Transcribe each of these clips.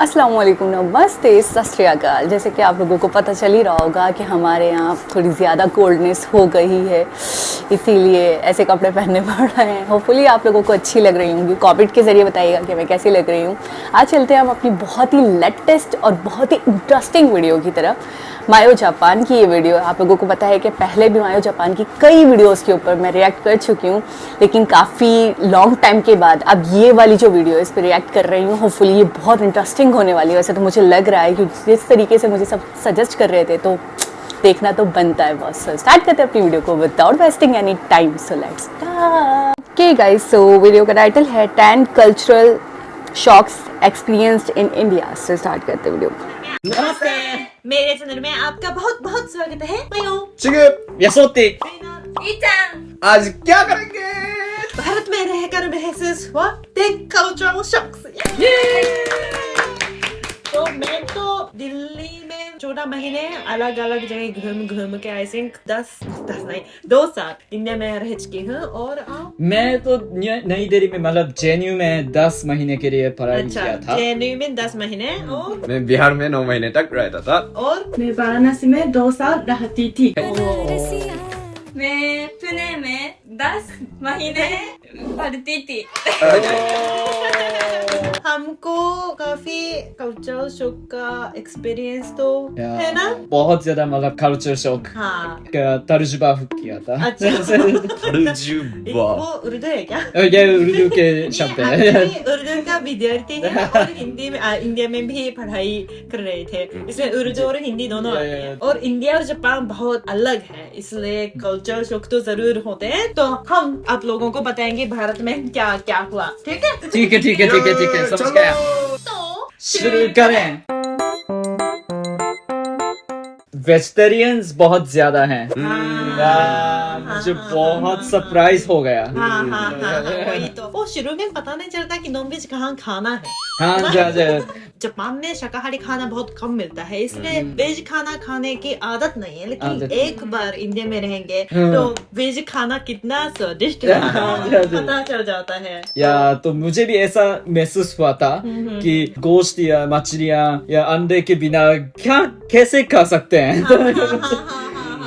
अस्सलाम वालेकुम, नमस्ते, सत श्री अकाल। जैसे कि आप लोगों को पता चल ही रहा होगा कि हमारे यहाँ थोड़ी ज़्यादा कोल्डनेस हो गई है, इसीलिए ऐसे कपड़े पहनने पड़ रहे हैं। होपफुली आप लोगों को अच्छी लग रही होंगी। कमेंट के ज़रिए बताइएगा कि मैं कैसी लग रही हूँ। आज चलते हैं हम अपनी बहुत ही लेटेस्ट और बहुत ही इंटरेस्टिंग वीडियो की तरफ। मायो जापान की ये वीडियो, आप लोगों को पता है कि पहले भी मायो जापान की कई वीडियोस के ऊपर मैं रिएक्ट कर चुकी हूँ, लेकिन काफ़ी लॉन्ग टाइम के बाद अब ये वाली जो वीडियो है इस पर रिएक्ट कर रही हूँ। होपफुली ये बहुत इंटरेस्टिंग होने वाली है। वैसे तो मुझे लग रहा है कि जिस तरीके से मुझे सब सजेस्ट कर रहे थे तो देखना तो बनता है बॉस। स्टार्ट करते हैं अपनी वीडियो को without wasting any time. So let's start. Okay guys, so video का टाइटल है 10 cultural shocks experienced in India. से स्टार्ट करते हैं वीडियो। नमस्ते, मेरे चैनल में आपका बहुत बहुत स्वागत है। मैं हूँ 지금 यासोते ईचान। आज क्या करेंगे? भारत में रहकर महसूस हुआ 10 कल्चरल शॉक्स। तो मैं तो दिल्ली में 14 महीने अलग अलग जगह घूम घूम के आई थिंक 2 साल इंडिया में रह चुकी हूँ। और आप? मैं तो नई दिल्ली में मतलब जेएनयू में 10 महीने के लिए पढ़ाई किया था। जेएनयू में 10 महीने और मैं बिहार में 9 महीने तक रहता था। और मैं वाराणसी में 2 साल रहती थी। मैं पुणे में 10 महीने पढ़ती थी। हमको काफी कल्चरल शॉक का एक्सपीरियंस तो है ना। बहुत ज्यादा मतलब कल्चर शॉक हाँ, का तर्जुमा किया था। अच्छा। तर्जुमा वो उर्दू है क्या? ये उर्दू के शब्द है। एक्चुअली उर्दू का विद्यार्थी है और हिंदी में इंडिया में भी पढ़ाई कर रहे थे, इसमें उर्दू और हिंदी दोनों आते हैं। और इंडिया और जापान बहुत अलग है, इसलिए कल्चर शॉक तो जरूर होते हैं। तो हम आप लोगों को बताएंगे भारत में क्या क्या हुआ। ठीक है, ठीक है ठीक है ठीक है ठीक है, समझ गया। तो शुरू करें। वेजिटेरियंस बहुत ज्यादा हैं। मुझे बहुत सरप्राइज हो गया। हाँ, वही तो। वो शुरू में पता नहीं चलता कि नॉनवेज कहाँ खाना है। हाँ जा जापान में शाकाहारी खाना बहुत कम मिलता है, इसलिए वेज खाना खाने की आदत नहीं है। लेकिन आदत। एक बार इंडिया में रहेंगे हाँ। तो वेज खाना कितना स्वादिष्ट है पता चल जाता है। या तो मुझे भी ऐसा महसूस हुआ था कि गोश्त या मछलियाँ या अंडे के बिना क्या कैसे खा सकते हैं।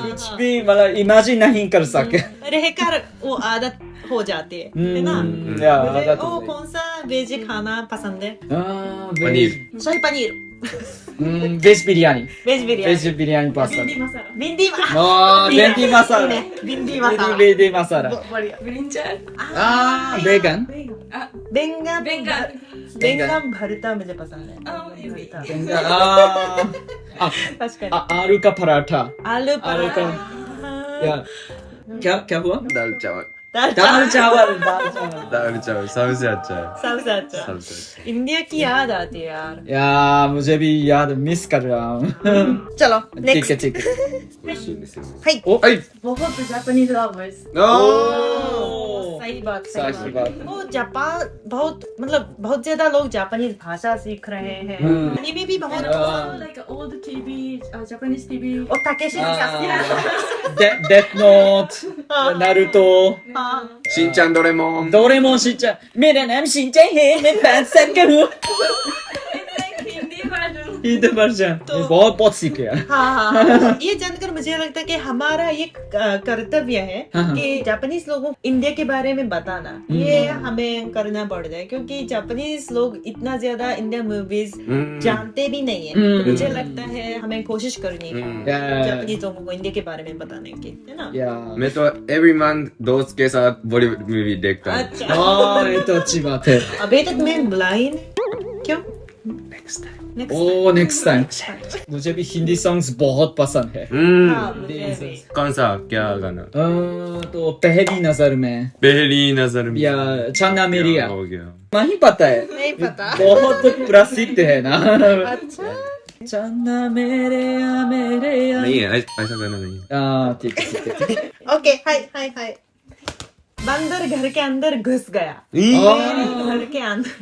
कुछ भी मतलब इमेजिन नहीं कर सके। रहकर वो आदत हो जाती है ना। या मुझे आदत वो हो गई। कौन सा वेज खाना पसंद है? पनीर। शाही paneer, veg biryani. Veg biryani, veg biryani पसंद। भिंडी भिंडी मसाला। भिंडी मसाला, भिंडी मसाला। बढ़िया। ब्रिंजल, बेगन। बैंगन भरता मुझे पसंद है। आलू का पराठा। आलू आलू का या क्या हुआ? दाल चावल। दाल चावल। दाल चावल सबसे अच्छा है। सबसे अच्छा। सबसे अच्छा। इंडिया की याद आती है यार। या मुझे भी याद मिस कर रहा हूँ। चलो ठीक है नेक्स्ट। ठीक है। हाय, ओ बहुत जापानीज लवर्स। सही बात सही बात। वो जापान बहुत मतलब बहुत ज्यादा लोग जापानीज भाषा सीख रहे हैं। एनीमे भी बहुत। Like old TV, Japanese TV. और Takeshi death note, Naruto, Shinchan Doraemon. Doraemon Shinchan. मेरा नाम शिनचैन है, मैं 5 साल का हूँ। हिंदी वर्जन। हिंदी वर्जन बहुत बहुत सीखे। हाँ, ये जानकर मुझे लगता है कि हमारा ये कर्तव्य है कि जापानीज लोगों इंडिया के बारे में बताना। ये हमें करना पड़ता है क्योंकि जापानीज लोग इतना ज्यादा इंडिया मूवीज जानते भी नहीं है। तो मुझे लगता है हमें कोशिश करनी है जापानीज लोगों को इंडिया के बारे में बताने की, है ना। या मैं तो एवरी मंथ दोस्त के साथ बॉलीवुड मूवी देखता हूँ। अच्छा, ये तो अच्छी बात है। अभी तक मैं ब्लाइंड। क्यों? ओ नेक्स्ट टाइम। मुझे भी हिंदी सॉन्ग्स बहुत पसंद है। हाँ, मुझे भी। कौन सा क्या गाना? तो पहली नजर में पहली नजर में या चन्ना मेरिया। हो गया। नहीं पता है? नहीं पता। बहुत प्रसिद्ध है ना। अच्छा, चन्ना मेरे नहीं है, ऐसा गाना नहीं है। ठीक है ठीक है। ओके, हाय। बंदर घर के अंदर घुस गया। घर के अंदर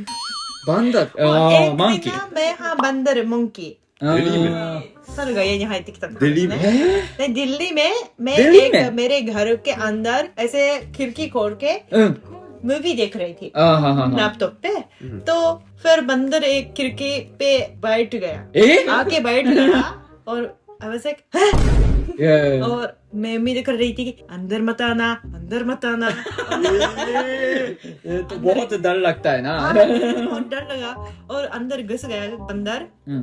बंदर एक मंकी। दिन मैं हाँ बंदर मंकी 猿が家に入ってきたって話दिल्लीね。 में? でदिल्ली में मैं दिल्ली एक में? मेरे घर के अंदर ऐसे खिड़की खोल के मूवी देख रही थी हाँ हाँ हाँ लैपटॉप पे। तो फिर बंदर एक खिड़की पे बैठ गया, ए आके बैठ गया और I was like, "हैं?" ये और मैं उम्मीद कर रही थी कि अंदर मत आना, अंदर मत आना। तो बहुत डर लगता है ना। बहुत डर लगा और अंदर घुस गया बंदर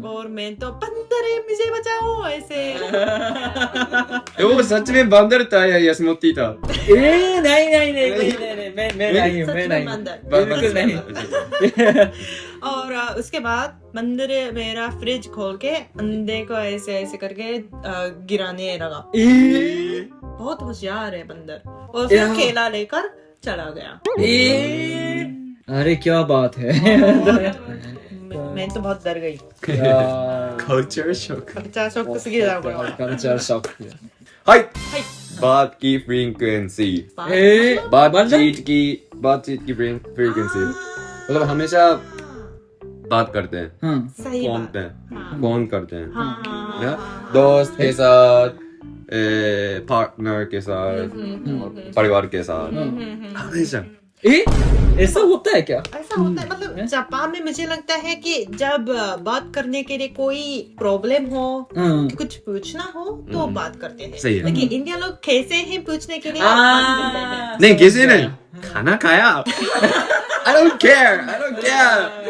और मैं तो बंदर है मुझे बचाओ ऐसे। वो सच में बंदर था या यसमोती था? ए नहीं मैं नहीं हूँ, सच मैं में नहीं बंदर। बिल्कुल नहीं। और उसके बाद बंदर मेरा फ्रिज खोल के अंडे को ऐसे ऐसे करके गिराने लगा। बहुत होशियार है बंदर। और फिर केला लेकर चला गया। अरे क्या बात है। मैं तो बहुत डर गई। Culture shock. 50ショックすぎるだろこれは。 culture shock. はい。बात की फ्रीक्वेंसी। बातचीत की फ्रीक्वेंसी। मतलब हमेशा बात करते हैं, सही फोन बात। पे फोन करते हैं, हाँ। या दोस्त के साथ, पार्टनर के साथ, परिवार के साथ, हमेशा। ऐसा होता है क्या? ऐसा होता है मतलब जापान में मुझे लगता है कि जब बात करने के लिए कोई प्रॉब्लम हो, कुछ पूछना हो तो बात करते हैं। सही है। लेकिन इंडिया लोग कैसे हैं पूछने के लिए बात करते हैं। नहीं किसी ने खाना खाया? I don't care.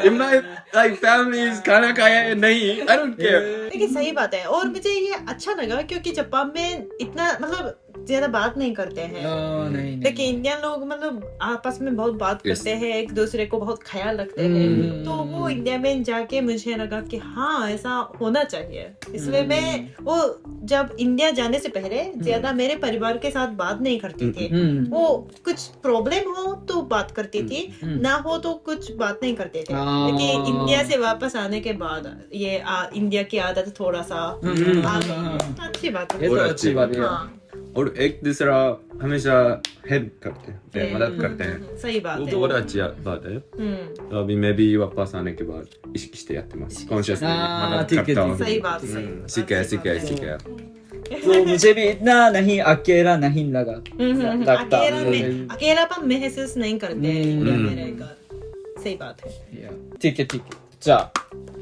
If my like family is खाना खाया या नहीं, I don't care. लेकिन सही बात है और मुझे ये अच्छा लगा क्योंकि जापान में इतना मतलब ज्यादा बात नहीं करते हैं। नहीं लेकिन इंडियन लोग मतलब आपस में बहुत बात करते हैं, एक दूसरे को बहुत ख्याल रखते हैं। तो वो इंडिया में जाके मुझे लगा कि हाँ ऐसा होना चाहिए। इसलिए मैं वो जब इंडिया जाने से पहले ज्यादा मेरे परिवार के साथ बात नहीं करती थी। वो कुछ प्रॉब्लम हो तो बात करती थी, ना हो तो कुछ बात नहीं करते थे। लेकिन इंडिया से वापस आने के बाद ये इंडिया की आदत थोड़ा सा आ गई। अच्छी बात है। ये तो अच्छी बात है। हाँ, और एक दूसरा हमेशा हेल्प करते हैं, मदद करते हैं। सही बात वो है। तो बहुत अच्छी बात है। अभी मैं भी वापस आने के बाद इश्कしてやってます。कॉन्शियसली मदद ठीक है, करता हूँ। सही बात है। सीख है। तो मुझे भी इतना नहीं अकेला नहीं लगा लगता। अकेलापन महसूस नहीं करते हैं इंडिया में रहकर। सही बात है। ठीक हैじゃあ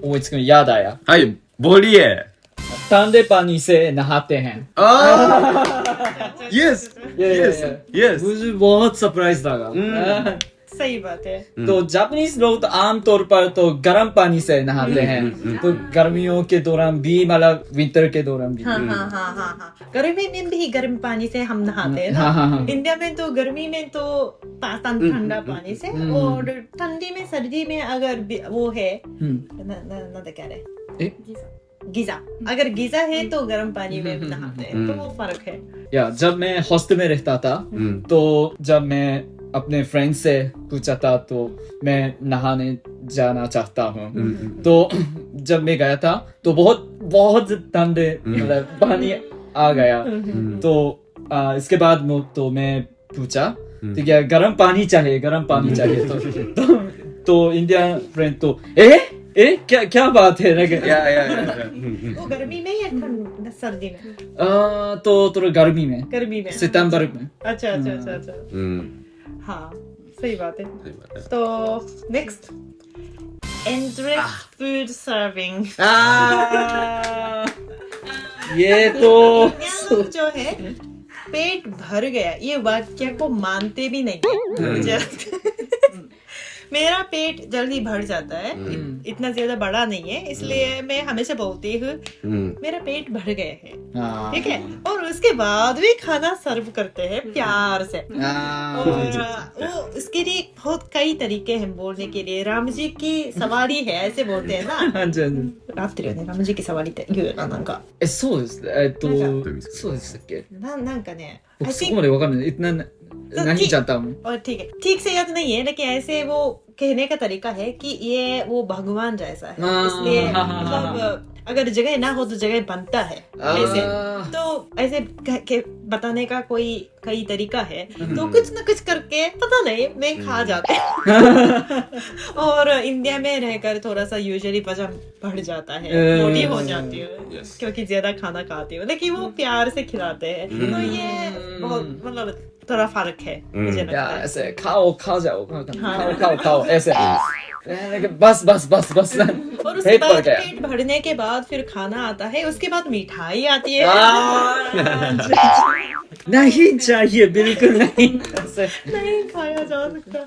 思いつくのयाद आया। हाय बोलिए। ठंडे पानी से नहाते हैं। यस मुझे बहुत सरप्राइज लगा। सही बात है। तो जापानीज लोग तो आमतौर पर तो गर्म पानी से नहाते हैं। तो गर्मियों के दौरान भी मतलब विंटर के दौरान भी। हाँ। गर्मी में भी गर्म पानी से हम नहाते हैं हाँ। ना। इंडिया में तो गर्मी में तो ठंडा पानी से और ठंडी में सर्दी में अगर वो है ना क्या रहे गीजा, अगर गीजा है तो गर्म पानी में नहाते हैं। तो वो फर्क है। या जब मैं हॉस्टल में रहता था तो जब मैं अपने फ्रेंड से पूछा था तो मैं नहाने जाना चाहता हूँ। तो जब मैं गया था तो बहुत ठंडे मतलब पानी आ गया। तो इसके बाद तो मैं पूछा तो क्या गर्म पानी चाहिए तो इंडियन फ्रेंड तो क्या बात है वो गर्मी में या सर्दी में? तो थोड़ा गर्मी में सितंबर में। अच्छा। हाँ सही बात है। तो नेक्स्ट इंटरेस्ट फूड सर्विंग। ये तो जो है पेट भर गया ये वाक्य को मानते भी नहीं। मेरा पेट जल्दी भर जाता है। इतना ज्यादा बड़ा नहीं है इसलिए मैं हमेशा बोलती हूँ मेरा पेट भर गया है। ठीक है। और उसके बाद भी खाना सर्व करते हैं प्यार से। और वो उसके लिए बहुत कई तरीके हैं बोलने के लिए। राम जी की सवारी है ऐसे बोलते हैं ना। राम जी की सवारीって言うななんか。そうです。そうでしたっけ？なんかね。僕そこまでわかんない。इतना नहीं जानता हूँ। और ठीक से याद नहीं है लेकिन ऐसे वो कहने का तरीका है कि ये वो भगवान जैसा है। इसलिए मतलब अगर जगह ना हो तो जगह बनता है ऐसे। तो ऐसे बताने का कई तरीका है, तो कुछ न कुछ करके पता नहीं मैं खा जाते हैं। और इंडिया में रहकर थोड़ा सा यूजुअली वजन बढ़ जाता है, मोटी हो जाती हूँ क्योंकि ज्यादा खाना खाती हूँ, लेकिन वो प्यार से खिलाते हैं, तो ये बहुत मतलब थोड़ा फर्क है मुझे लगता या है। ऐसे खा जाओ ऐसे बस और उसके पेट भर बाद गया। पेट भरने के बाद फिर खाना आता है, उसके बाद मिठाई आती है। नहीं चाहिए, बिल्कुल नहीं ऐसे। नहीं खाया जा सकता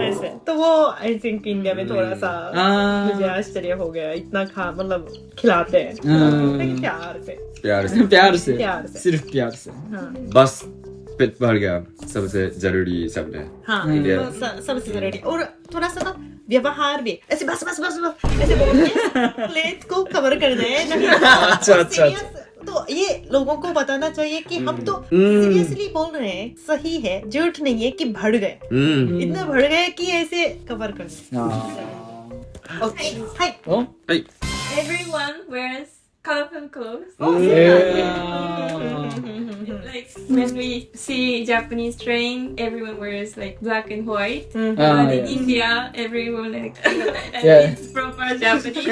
ऐसे, तो वो आई थिंक इंडिया में थोड़ा सा मुझे आश्चर्य हो गया, इतना मतलब खिलाते हैं लेकिन प्यार से। प्यार से प्यार से प्यार से। सिर्फ प्यार से। बस पेट भर गया, सबसे जरूरी शब्द है। हाँ इंडिया। वो सबसे जरूरी। और थोड़ा सा ना व्यवहार भी ऐसे बस ऐसे बोल के प्लेट को कवर कर दे नहीं। अच्छा। Serious, तो ये लोगों को बताना चाहिए कि हम तो सीरियसली बोल रहे हैं, सही है, झूठ नहीं है कि बढ़ गए, इतना बढ़ गए कि ऐसे कवर कर दे। Okay hi Oh? Everyone wears colorful clothes. Like when we see Japanese train, everyone wears like black and white. But in yeah. India, everyone like Yeah. it's proper Japanese.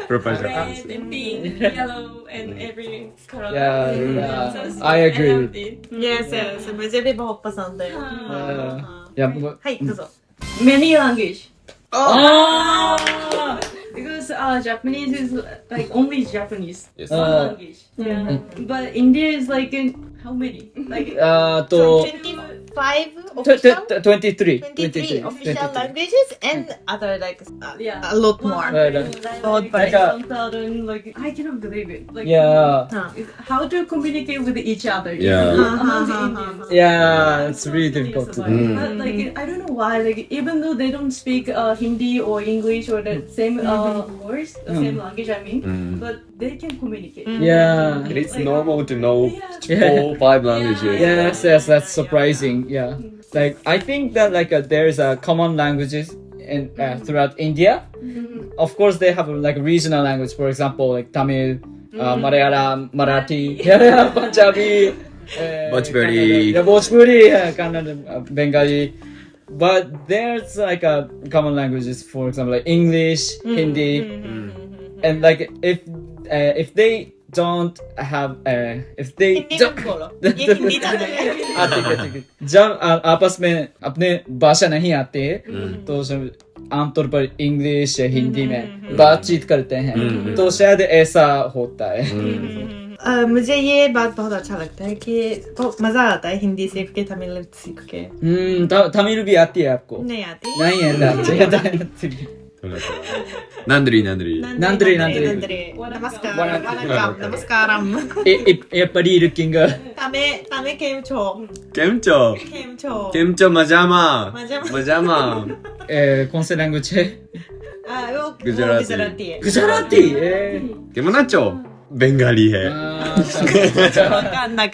Proper Red and pink, yellow, and every color. Yeah. So sweet. I agree. loved it. Yes मुझे भी बहुत पसंद है। या हाय दोस्तों Many language. Oh! Because Japanese is like only Japanese. Yes. One language. Yeah. But India is like in how many? Like तो 25 official 23 official languages and other like yeah. a lot more। बहुत Like बड़े। 1,000, like I cannot believe it. Like Yeah. how to communicate with each other. Yeah. Among the Indians. Yeah, it's really difficult to do. But like I don't know why, like even though they don't speak Hindi or English or the same words, the same language, I mean, but they can communicate. Yeah. And it's normal to know Yeah. 4-5 languages. Yes, that's surprising. Yeah, like I think that like there is a common languages in throughout India. Of course, they have like regional language. For example, like Tamil, Malayalam, Marathi, Punjabi, Bhojpuri. Bhojpuri, Kannada, Bengali. But there's like a common languages. For example, like English, Hindi, and like if they don't have if they Hindi मत बोलो, ये हिंदी था। ठीक है। जब आपस में अपने भाषा नहीं आते तो आमतौर पर इंग्लिश या हिंदी में बातचीत करते हैं, तो शायद ऐसा होता है। मुझे ये बात बहुत अच्छा लगता है कि बहुत मजा आता है हिंदी सीख के, तमिल सीख के। तमिल भी आती है आपको? नहीं आती। नहीं है। Nandri. Nandri. नमस्कार, नमस्कारम। எப்படி இருக்கீங்க? तमे केम छो? Kemcho. केम छो? Kemcho majama. Majama. Majama. कौन से लैंग्वेज है? वो गुजराती। गुजराती है। गुजराती। Kemonacho? Bengali है। नहीं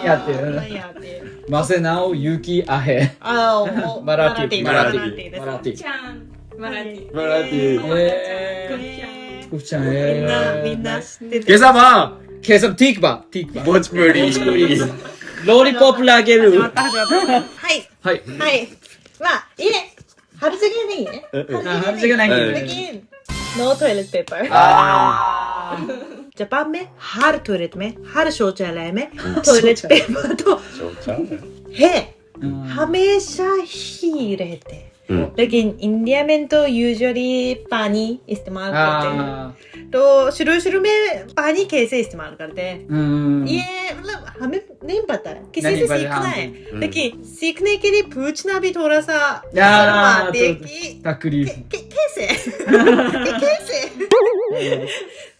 आते हैं। नहीं आते। मासे नाओ यूकी आहे। Marathi. Marathi. Chan, Marathi. Marathi. कुछみんな知ってる。 Kesama. केसम ठीक बा। Bhojpuri. ロリポップラゲル。はいはい。はい。まあいいね。हर जगह नहीं है। हर जगह नहीं है। लेकिन नो टॉयलेट पेपर। जापान में हर टॉयलेट में, हर शौचालय में टॉयलेट पेपर तो है, हमेशा ही रहते हैं। लेकिन इंडिया में तो यूजुअली पानी इस्तेमाल करते हैं, तो शुरू में पानी कैसे इस्तेमाल करते हैं ये मतलब हमें नहीं पता है, किसी से सीखना है। लेकिन सीखने के लिए पूछना भी थोड़ा सा शर्म आती है कि तकलीफ। कैसे कैसे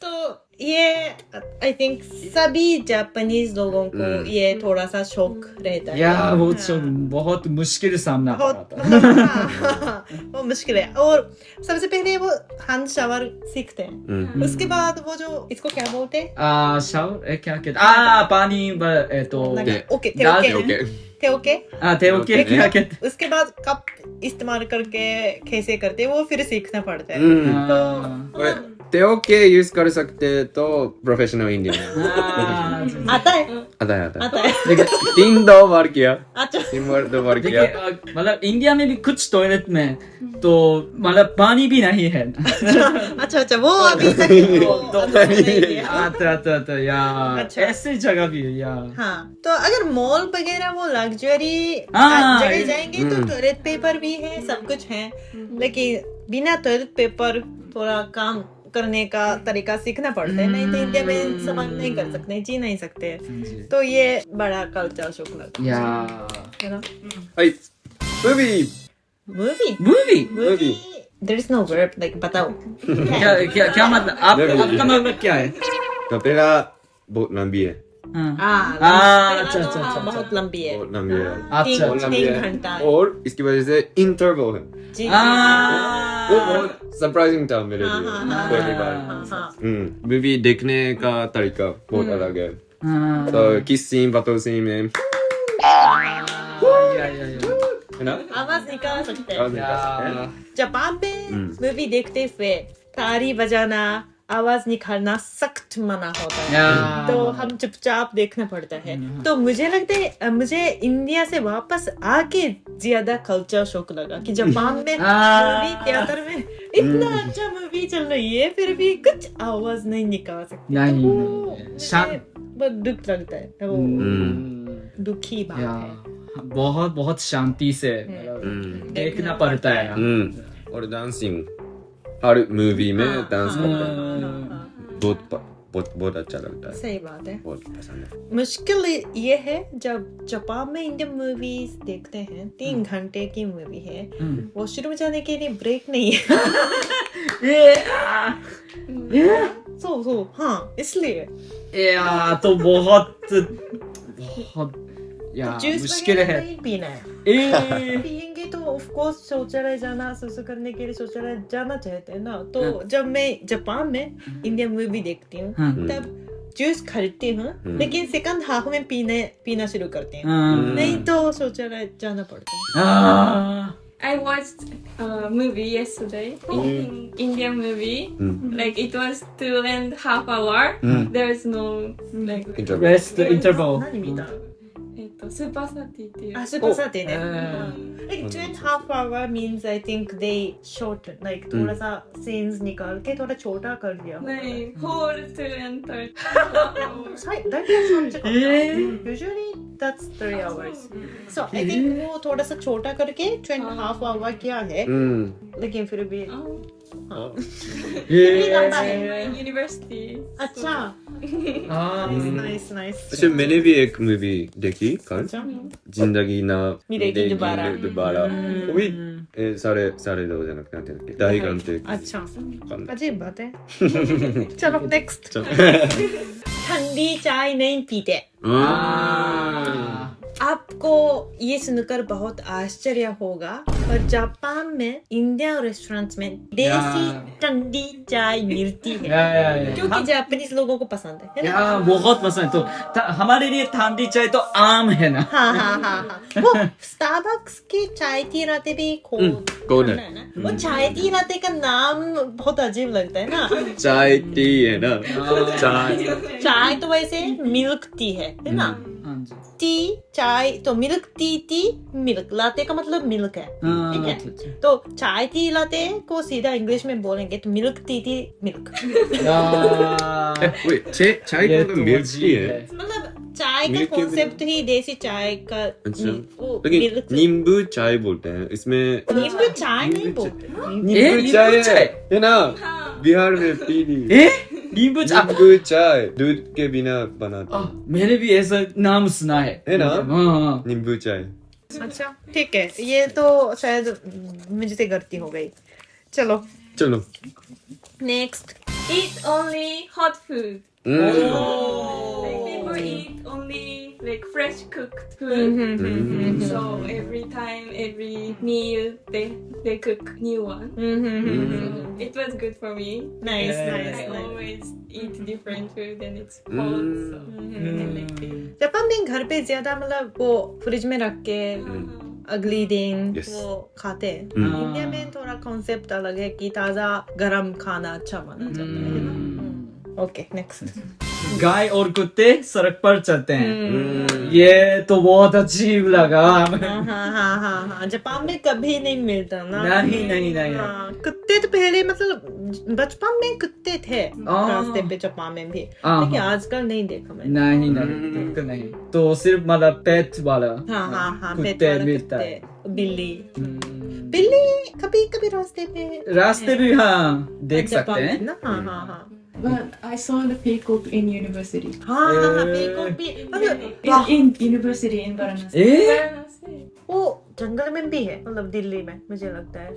तो ये आई थिंक सभी जापानीज लोगों को ये थोड़ा सा शौक रहता है। यार बहुत मुश्किल सामना बहुत वो मुश्किल है। और सबसे पहले वो हैंड शावर सीखते हैं, उसके बाद वो जो इसको क्या बोलते हैं, शावर क्या कहते पानी तो ओके थे ओके थे ओके क्या कहते उसके बाद कप इस्तेमाल करके कैसे करते हैं वो फिर सीखना पड़ता है। तो तेओ के यूज कर सकते तो प्रोफेशनल इंडियन आता है आता है आता है आता है देखिए 3 बार किया अच्छा 3 बार किया मतलब इंडिया में भी कुछ टॉयलेट में तो मतलब पानी भी नहीं है अच्छा अच्छा वो अभी तक वो अभी नहीं किया। आता या अच्छा। ऐसे जगह भी है या हाँ तो अगर मॉल वगैरह वो लग्जरी हाँ, जगह जाएंगे तो टॉयलेट पेपर भी है सब कुछ है लेकिन बिना टॉयलेट पेपर थोड़ा काम करने का तरीका सीखना पड़ता है नहीं तो इंडिया में समझ नहीं कर सकते जी नहीं सकते तो ये बड़ा कल्चर शॉक लगता या है ना हाय movie movie movie movie there is no verb like बताओ क्या क्या क्या मतलब आपका मतलब क्या है तो पहला बहुत लंबी है अच्छा अच्छा अच्छा बहुत लंबी है बहुत लंबी है अच्छा बहुत लंबी 3 है घंटा और इसकी वजह से इंटरवल है जी वो बहुत सरप्राइजिंग था मेरे लिए पहली बार हाँ मूवी देखने का तरीका बहुत अलग है तो किस सीन बातों सीन में है ना आवाज निकाल सकते हैं और निकाल सकते हैं। जापान में मूवी देखते हुए ताली बजाना आवाज निकालना सख्त मना होता है तो हम चुपचाप देखना पड़ता है तो मुझे लगता है मुझे इंडिया से वापस आके ज्यादा कल्चर शॉक लगा कि जापान में मूवी थिएटर में इतना अच्छा मूवी चल रही है फिर भी कुछ आवाज नहीं निकाल सकते नहीं, तो नहीं, वो मुझे शांत- बहुत दुख लगता है तो दुखी बात है बहुत बहुत शांति से मतलब देखना पड़ता है और डांसिंग हर मूवी में डांस करते हैं बहुत अच्छा लगता है सही बात है बहुत पसंद है मुश्किल ये है जब जापान में इंडियन मूवीज देखते हैं 3 घंटे की मूवी है वॉशरूम जाने के लिए ब्रेक नहीं है सो हाँ इसलिए या तो बहुत बहुत या जूस मुश्किल वगैरह है नहीं पीना है ए पियेंगे तो ऑफ कोर्स शौचालय जाना सुसु करने के लिए शौचालय जाना चाहते हैं ना तो जब मैं जापान में इंडियन मूवी देखती हूँ तब जूस खरीदती हूँ लेकिन सेकंड हाफ में पीना शुरू करती हूँ नहीं तो शौचालय जाना पड़ता है I watched a movie yesterday, Indian movie. Like it was 2.5 hours. There's no like rest interval 何見たスーパーサティっていう。あ、スーパーサーティーね。Like 2.5 hour means I think they shorten, like थोड़ा सा scenes निकाल के थोड़ा छोटा कर दिया। नहीं, whole 2.5 大体3時間。Usually that's 3 hours. So I think वो थोड़ा सा छोटा करके 2.5 hour किया है। लेकिन फिर भी यूनिवर्सिटी। अच्छा। Nice. अच्छा मैंने भी एक मूवी देखी कल जिंदगी ना मिलेगी दोबारा। दोबारा वो भी सारे दो जन कहते हैं 2.5 घंटे अच्छा अजीब बात है चलो नेक्स्ट ठंडी चाय नहीं पीते आपको ये सुनकर बहुत आश्चर्य होगा पर जापान में इंडियन रेस्टोरेंट्स में देसी ठंडी चाय मिलती है क्योंकि जापानीज लोगों को पसंद है ना या बहुत पसंद तो हमारे लिए ठंडी चाय तो आम है ना हाँ वो स्टारबक्स की चाय टी लाटे भी कौन है ना वो चाय टी लाटे का नाम बहुत अजीब लगता है ना चाय टी है ना चाय तो वैसे मिल्क टी है ना टी चाय तो मिल्क टी मिल्क लाते का मतलब मिल्क है ठीक है तो चाय टी लाते को सीधा इंग्लिश में बोलेंगे तो मिल्क टी मिल्क चाय का मिल्क टी है मतलब चाय का कॉन्सेप्ट ही देसी चाय का वो मिल्क नींबू चाय बोलते हैं इसमें नींबू चाय नहीं बोलते नींबू चाय है ना बिहार में पीली नींबू चाय दूध के बिना बनाते मैंने भी ऐसा नाम सुना है ना नींबू चाय अच्छा ठीक है ये तो शायद मुझसे गलती हो गई चलो next Eat only hot food. Like people eat only like fresh cooked food. So every time, every meal, they cook new one. So it was good for me. Nice. I always eat different food and it's cold. So I like it. Japan में घर पे ज्यादा मतलब वो fridge में रख के अगली दिन Yes. वो खाते हैं। इंडिया में थोड़ा कॉन्सेप्ट अलग है कि ताजा गरम खाना अच्छा माना जाता है ना। Okay next. गाय और कुत्ते सड़क पर चलते हैं। ये तो बहुत अजीब लगा। हाँ जापान में कभी नहीं मिलता ना। नहीं। हाँ, कुत्ते तो पहले मतलब बचपन में कुत्ते थे रास्ते पे जापान में भी, लेकिन आजकल नहीं देखा मैंने। नहीं तो सिर्फ मतलब पेट वाला हाँ कुत्ते पेट वाला मिलता है। कुत्ते, बिल्ली कभी कभी रास्ते भी हाँ देख सकते जापान में हैं। ना। हाँ But I saw the peacock in university. peacock भी मतलब In university in Varanasi. वो जंगल में भी है, मतलब दिल्ली में मुझे लगता है।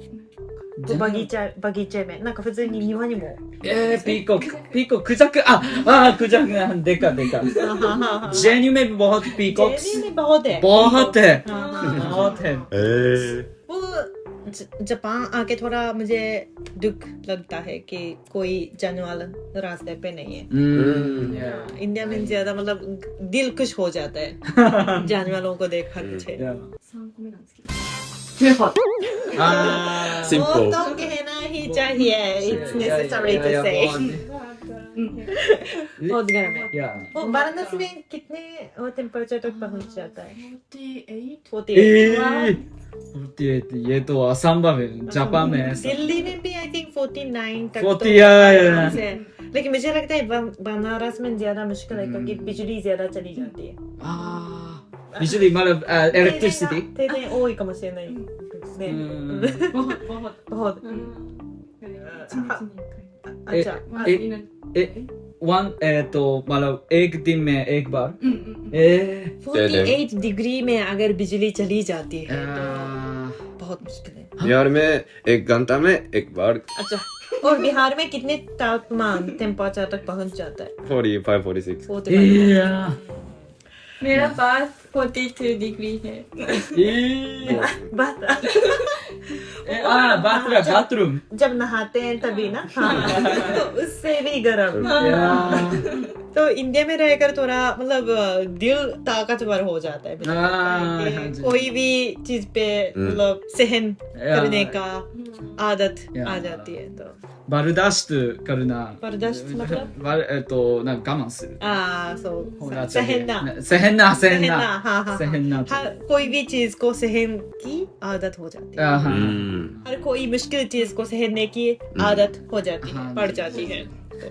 वो बगीचे मेंなんか普通に庭にもピーコクジャククジャクदेखा जेएनयू में भी बहुत पीकॉक्स दिल्ली में बहुत है। बहुत है। वो जापान आके थोड़ा मुझे दुख लगता है कि कोई जानवर रास्ते पे नहीं है। इंडिया में ज्यादा मतलब दिल खुश हो जाता है जानवरों को देख कर। वो Simple. तो कहना ही चाहिए, it's necessary to say। बहुत गर्म है। वो वाराणसी में कितने टेम्परेचर तक पहुंच जाता है? 48। 48 ये तो असंभव है जापान में ऐसा। दिल्ली में भी आई थिंक 49 तक 40 तो आराम से है। लेकिन मुझे लगता है बनारस में ज्यादा मुश्किल है क्योंकि बिजली ज्यादा चली जाती है। बिजली मतलब इलेक्ट्रिसिटी 停電多いかもしれないですね。बहुत अच्छा वन तो मतलब एक दिन में एक बार 48 डिग्री में अगर बिजली चली जाती है तो बहुत मुश्किल है। बिहार में 1 घंटा में एक बार। अच्छा, और बिहार में कितने तापमान टेम्परेचर तक पहुंच जाता है? 45, 46। 45। मेरा पास 42 डिग्री है। बाथरूम जब नहाते हैं तभी ना। तो उससे भी गर्म। तो इंडिया में रहकर थोड़ा मतलब दिल ताकतवर हो जाता है कि कोई भी चीज पे मतलब सहन करने का आदत आ जाती है। तो बर्दाश्त करना बर्दाश्त मतलब तो ना我慢するそうसहना सहना हर कोई भी चीज को सहन की आदत हो जाती है। हर कोई मुश्किल चीज को सहने की आदत हो जाती है, पड़ जाती है।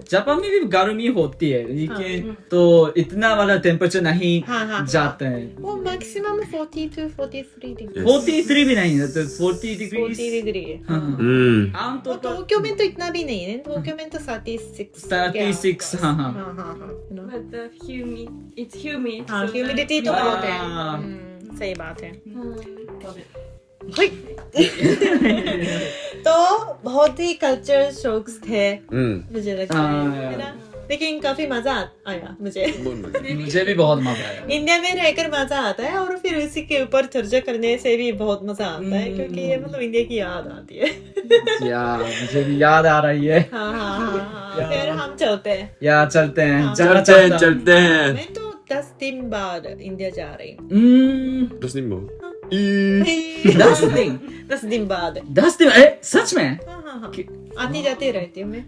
जापान में भी गर्मी होती है लेकिन तो इतना वाला टेम्परेचर नहीं जाता है। वो मैक्सिमम 42 43 डिग्री 43 भी नहीं है तो 40 डिग्री है। आमतौर पर टोक्यो में तो इतना भी नहीं है। टोक्यो में तो 36 हाँ But the it's humid. Humidity तो बहुत है। सही बात है। तो बहुत ही कल्चर शौक थे मुझे लगता है ना। लेकिन काफी मजा आया मुझे भी बहुत मजा आया। इंडिया में रहकर मजा आता है और फिर उसी के ऊपर चर्चा करने से भी बहुत मजा आता है क्योंकि ये मतलब इंडिया की याद आती है। मुझे भी याद आ रही है। हाँ फिर हम चलते हैं। चलते हैं चलते हैं। मैं तो 10 दिन बाद इंडिया जा रही हूँ। 10 दिन बाद 10 दिन बाद 10 दिन सच में हाँ आती जाती रहती हूँ मैं।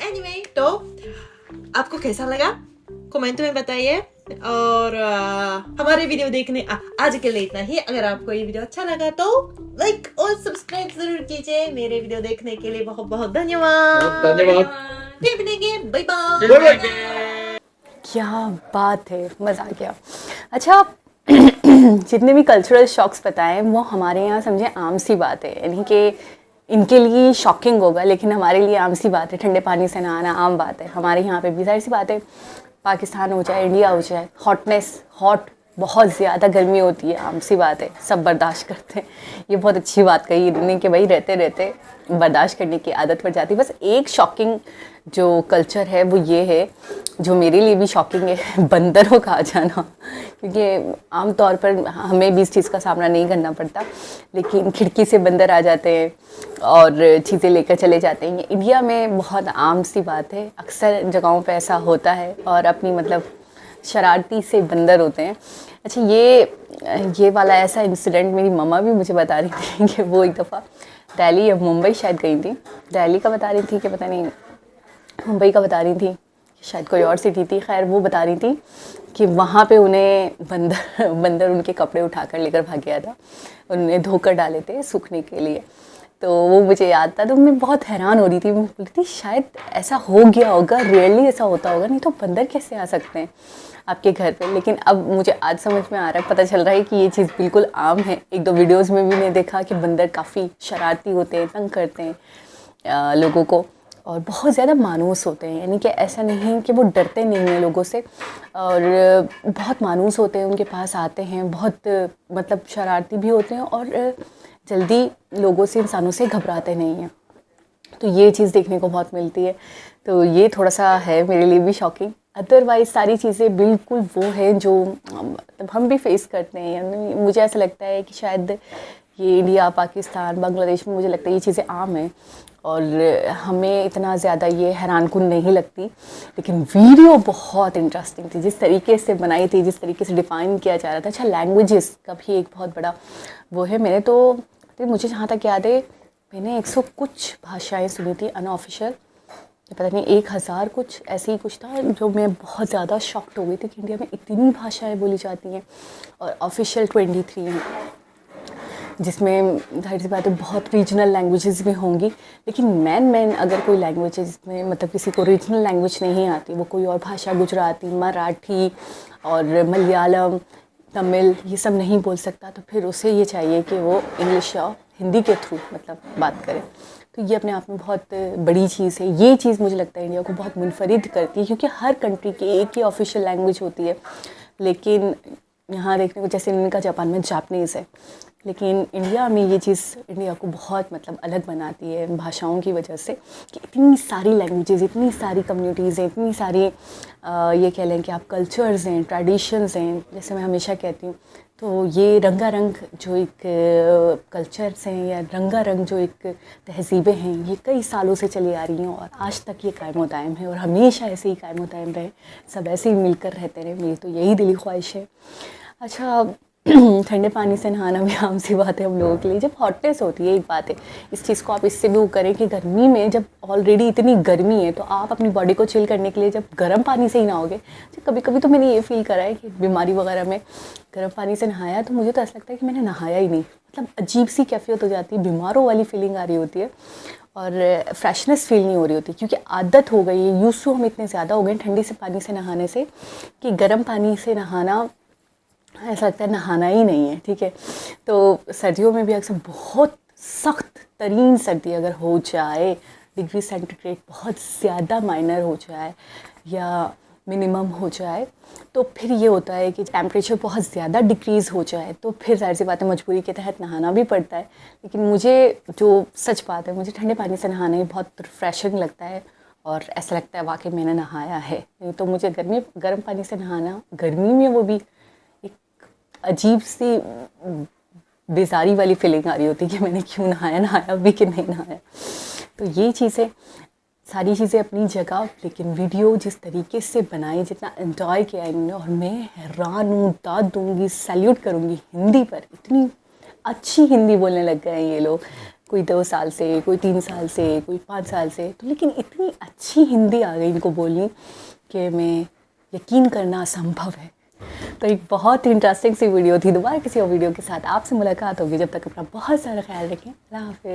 एनीवे तो आपको कैसा लगा कमेंट में बताइए और हमारे वीडियो देखने आज के लिए इतना ही। अगर आपको ये वीडियो अच्छा लगा तो लाइक और सब्सक्राइब जरूर कीजिए। मेरे वीडियो देखने के लिए बहुत बहुत धन्यवाद। फिर मिलेंगे, बाय बाय। क्या बात है, मज़ा आ गया। अच्छा जितने भी कल्चरल शॉक्स बताएं वो हमारे यहाँ समझे आम सी बात है, यानी कि इनके लिए शॉकिंग होगा लेकिन हमारे लिए आम सी बात है। ठंडे पानी से नहाना आम बात है हमारे यहाँ पे भी। सारी सी बात है, पाकिस्तान हो जाए इंडिया हो जाए, हॉट बहुत ज़्यादा गर्मी होती है, आम सी बात है, सब बर्दाश्त करते हैं। ये बहुत अच्छी बात कही इन्होंने कि भाई रहते रहते बर्दाश्त करने की आदत पड़ जाती है। बस एक शॉकिंग जो कल्चर है वो ये है, जो मेरे लिए भी शॉकिंग है, बंदरों का आ जाना। क्योंकि आम तौर पर हमें भी इस चीज़ का सामना नहीं करना पड़ता, लेकिन खिड़की से बंदर आ जाते हैं और चीज़ें लेकर चले जाते हैं। ये इंडिया में बहुत आम सी बात है, अक्सर जगहों पे ऐसा होता है। और अपनी मतलब शरारती से बंदर होते हैं। अच्छा, ये वाला ऐसा इंसिडेंट मेरी मम्मा भी मुझे बता रही थी कि वो एक दफ़ा दिल्ली या मुंबई शायद गई थी, दिल्ली का बता रही थी कि पता नहीं मुंबई का बता रही थी, शायद कोई और सिटी थी। खैर वो बता रही थी कि वहाँ पे उन्हें बंदर उनके कपड़े उठाकर लेकर भाग गया था, उन्हें धोकर डाले थे सूखने के लिए। तो वो मुझे याद था, तो मैं बहुत हैरान हो रही थी, मैं बोल रही थी शायद ऐसा हो गया होगा, रियली ऐसा होता होगा, नहीं तो बंदर कैसे आ सकते हैं आपके घर पे। लेकिन अब मुझे आज समझ में आ रहा है, पता चल रहा है कि ये चीज़ बिल्कुल आम है। एक दो वीडियोस में भी मैंने देखा कि बंदर काफ़ी शरारती होते हैं, तंग करते हैं लोगों को और बहुत ज़्यादा मानूस होते हैं। यानी कि ऐसा नहीं है कि वो डरते नहीं हैं लोगों से, और बहुत मानूस होते हैं, उनके पास आते हैं, बहुत मतलब शरारती भी होते हैं और जल्दी लोगों से, इंसानों से घबराते नहीं हैं। तो ये चीज़ देखने को बहुत मिलती है। तो ये थोड़ा सा है मेरे लिए भी शॉकिंग। अदरवाइज़ सारी चीज़ें बिल्कुल वो हैं जो मतलब हम भी फेस करते हैं। यानी मुझे ऐसा लगता है कि शायद ये इंडिया, पाकिस्तान, बांग्लादेश में मुझे लगता है ये चीज़ें आम हैं और हमें इतना ज़्यादा ये हैरानकुन नहीं लगती। लेकिन वीडियो बहुत इंटरेस्टिंग थी, जिस तरीके से बनाई थी, जिस तरीके से डिफ़ाइन किया जा रहा था। अच्छा, लैंग्वेजेस का भी एक बहुत बड़ा वो है। मैंने तो मुझे जहाँ तक याद है मैंने 100 कुछ भाषाएं सुनी थी अनऑफिशियल, पता नहीं 1000 कुछ ऐसे ही कुछ था, जो मैं बहुत ज़्यादा शॉक्ड हो गई थी कि इंडिया में इतनी भाषाएं बोली जाती हैं और ऑफिशियल 23 हैं, जिसमें जाहिर सी बात है बहुत रीजनल लैंग्वेजेस भी होंगी। लेकिन मेन अगर कोई लैंग्वेज है जिसमें मतलब किसी को रीजनल लैंग्वेज नहीं आती, वो कोई और भाषा, गुजराती, मराठी और मलयालम, तमिल, ये सब नहीं बोल सकता, तो फिर उसे ये चाहिए कि वो इंग्लिश या हिंदी के थ्रू मतलब बात करें। तो ये अपने आप में बहुत बड़ी चीज़ है। ये चीज़ मुझे लगता है इंडिया को बहुत मुनफरिद करती है, क्योंकि हर कंट्री की एक ही ऑफिशियल लैंग्वेज होती है। लेकिन यहाँ देखने को जैसे इनका जापान में जापनीज़ है, लेकिन इंडिया में ये चीज़ इंडिया को बहुत मतलब अलग बनाती है भाषाओं की वजह से, कि इतनी सारी लैंग्वेजेस, इतनी सारी कम्युनिटीज़ हैं, इतनी सारी ये कह लें कि आप कल्चर्स हैं, ट्रेडिशंस हैं। जैसे मैं हमेशा कहती हूँ, तो ये रंगारंग जो एक कल्चर्स हैं या रंगारंग जो एक तहज़ीबें हैं, ये कई सालों से चली आ रही हैं और आज तक ये कायम व दायम है और हमेशा ऐसे ही कायम व दायम रहे, सब ऐसे ही मिलकर रहते रहे। मेरी तो यही दिली ख्वाहिश है। अच्छा, ठंडे पानी से नहाना भी आम सी बात है हम लोगों के लिए। जब हॉटनेस होती है, एक बात है, इस चीज़ को आप इससे भी वो करें कि गर्मी में जब ऑलरेडी इतनी गर्मी है, तो आप अपनी बॉडी को चिल करने के लिए जब गर्म पानी से ही नहाओगे। कभी कभी तो मैंने ये फील करा है कि बीमारी वगैरह में गर्म पानी से नहाया तो मुझे तो ऐसा लगता है कि मैंने नहाया ही नहीं, मतलब अजीब सी कैफियत हो जाती है, बीमारों वाली फीलिंग आ रही होती है और फ्रेशनेस फील नहीं हो रही होती, क्योंकि आदत हो गई है, यूज़ टू हम इतने ज़्यादा हो गए ठंडी से पानी से नहाने से कि गर्म पानी से नहाना ऐसा लगता है नहाना ही नहीं है। ठीक है, तो सर्दियों में भी अक्सर बहुत सख्त तरीन सर्दी अगर हो जाए, डिग्री सेंटीग्रेड बहुत ज़्यादा माइनर हो जाए या मिनिमम हो जाए, तो फिर ये होता है कि टेम्परेचर बहुत ज़्यादा डिक्रीज़ हो जाए, तो फिर जाहिर सी बात है मजबूरी के तहत नहाना भी पड़ता है। लेकिन मुझे जो सच बात है, मुझे ठंडे पानी से नहाना ही बहुत रिफ्रेशिंग लगता है और ऐसा लगता है वाकई मैंने नहाया है। नहीं तो मुझे गर्म पानी से नहाना, गर्मी में वो भी अजीब सी बेजारी वाली फीलिंग आ रही होती है कि मैंने क्यों नहाया भी कि नहीं नहाया। तो ये चीज़ें, सारी चीज़ें अपनी जगह, लेकिन वीडियो जिस तरीके से बनाई, जितना एंजॉय किया इन्होंने, और मैं हैरान हूँ, दाद दूँगी, सैल्यूट करूँगी हिंदी पर। इतनी अच्छी हिंदी बोलने लग गए हैं ये लोग, कोई 2 साल से, कोई 3 साल से, कोई 5 साल से, तो लेकिन इतनी अच्छी हिंदी आ गई इनको बोलनी कि मैं यकीन करना असंभव है। तो एक बहुत ही इंटरेस्टिंग सी वीडियो थी। दोबारा किसी और वीडियो के साथ आपसे मुलाकात होगी। जब तक अपना बहुत सारा ख्याल रखें। अल्लाह हाफ़िज़।